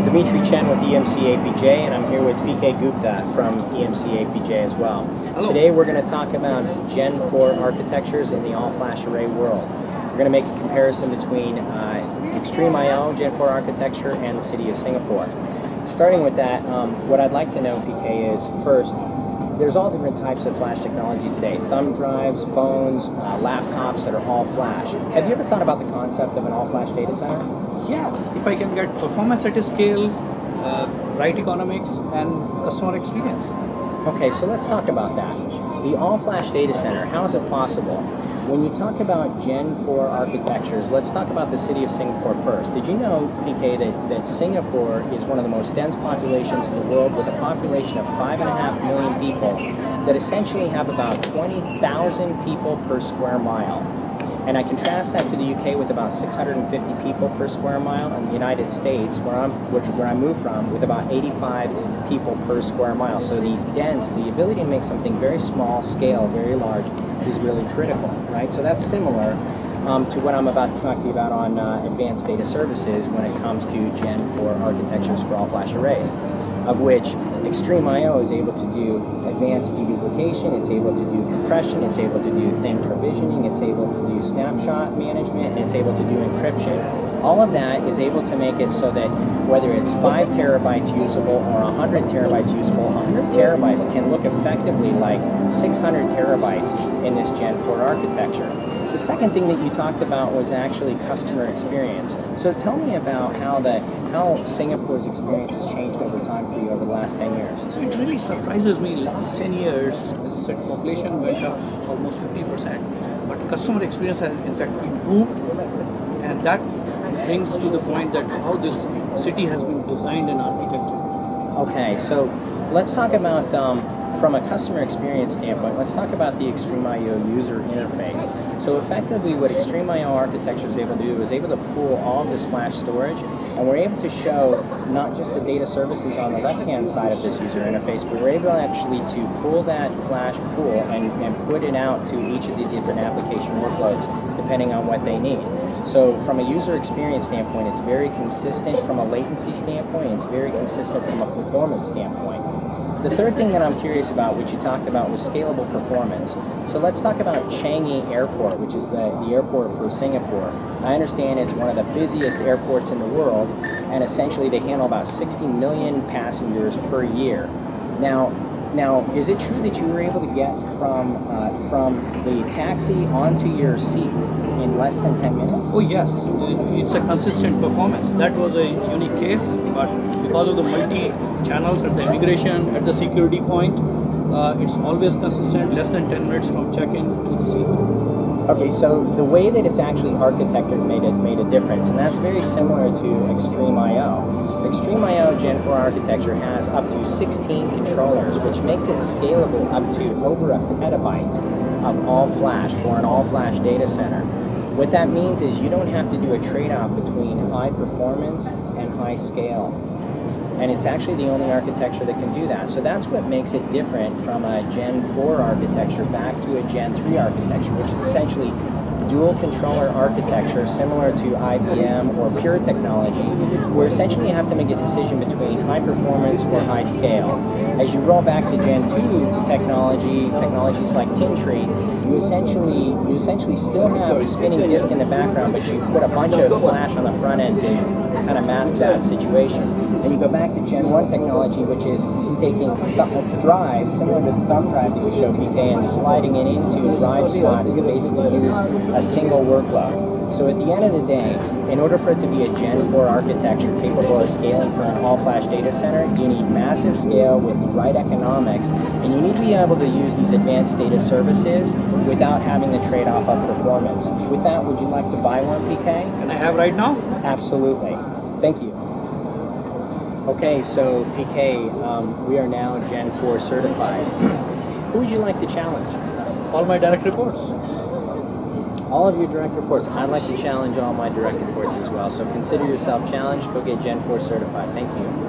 Dmitri Chen with EMC APJ, and I'm here with PK Gupta from EMC APJ as well. Hello. Today we're going to talk about Gen 4 architectures in the all-flash array world. We're going to make a comparison between XtremIO, Gen 4 architecture, and the city of Singapore. Starting with that, what I'd like to know, PK, is first, there's all different types of flash technology today. Thumb drives, phones, laptops that are all flash. Have you ever thought about the concept of an all-flash data center? Yes, if I can get performance at a scale, right economics, and customer experience. Okay, so let's talk about that. The all-flash data center, how is it possible? When you talk about Gen 4 architectures, let's talk about the city of Singapore first. Did you know, PK, that Singapore is one of the most dense populations in the world, with a population of 5.5 million people that essentially have about 20,000 people per square mile? And I contrast that to the UK with about 650 people per square mile, and the United States, where I moved from, with about 85 people per square mile. So the ability to make something very small scale, very large, is really critical, right? So that's similar to what I'm about to talk to you about on advanced data services when it comes to Gen 4 architectures for all-flash arrays, of which XtremIO is able to do advanced deduplication, it's able to do compression, it's able to do thin provisioning, it's able to do snapshot management, and it's able to do encryption. All of that is able to make it so that whether it's 5 terabytes usable or 100 terabytes usable, 100 terabytes can look effectively like 600 terabytes in this Gen 4 architecture. The second thing that you talked about was actually customer experience. So tell me about how Singapore's experience has changed over time for you over the last 10 years. So it really surprises me. Last 10 years, as I said, population went up almost 50%, but customer experience has in fact improved, and that brings to the point that how this city has been designed and architected. Okay, so let's talk about, from a customer experience standpoint, let's talk about the XtremIO user interface. So effectively what XtremIO architecture is able to do is able to pull all of this flash storage, and we're able to show not just the data services on the left-hand side of this user interface, but we're able actually to pull that flash pool and put it out to each of the different application workloads depending on what they need. So from a user experience standpoint, it's very consistent from a latency standpoint, it's very consistent from a performance standpoint. The third thing that I'm curious about, which you talked about, was scalable performance. So let's talk about Changi Airport, which is the airport for Singapore. I understand it's one of the busiest airports in the world, and essentially they handle about 60 million passengers per year. Now, is it true that you were able to get from the taxi onto your seat in less than 10 minutes? Oh yes, it's a consistent performance. That was a unique case, but because of the multi-channels at the immigration, at the security point, it's always consistent, less than 10 minutes from check-in to the seat. Okay, so the way that it's actually architected made a difference, and that's very similar to XtremIO. XtremIO Gen 4 architecture has up to 16 controllers, which makes it scalable up to over a petabyte of all flash for an all-flash data center. What that means is you don't have to do a trade-off between high performance and high scale. And it's actually the only architecture that can do that. So that's what makes it different from a Gen 4 architecture back to a Gen 3 architecture, which is essentially dual controller architecture similar to IBM or Pure technology, where essentially you have to make a decision between high performance or high scale. As you roll back to Gen 2 technologies like Dmitri, you essentially still have spinning disk in the background, but you put a bunch of flash on the front end to kind of mask that situation. And you go back to Gen 1 technology, which is taking drives, similar to the thumb drive that we showed, PK, and sliding it into drive slots to basically use a single workload. So at the end of the day, in order for it to be a Gen 4 architecture capable of scaling for an all-flash data center, you need massive scale with the right economics, and you need to be able to use these advanced data services without having the trade-off of performance. With that, would you like to buy one, PK? Can I have right now? Absolutely. Thank you. Okay, so PK, we are now Gen 4 certified. Who would you like to challenge? All my direct reports. All of your direct reports. I'd like to challenge all my direct reports as well. So consider yourself challenged. Go get Gen 4 certified. Thank you.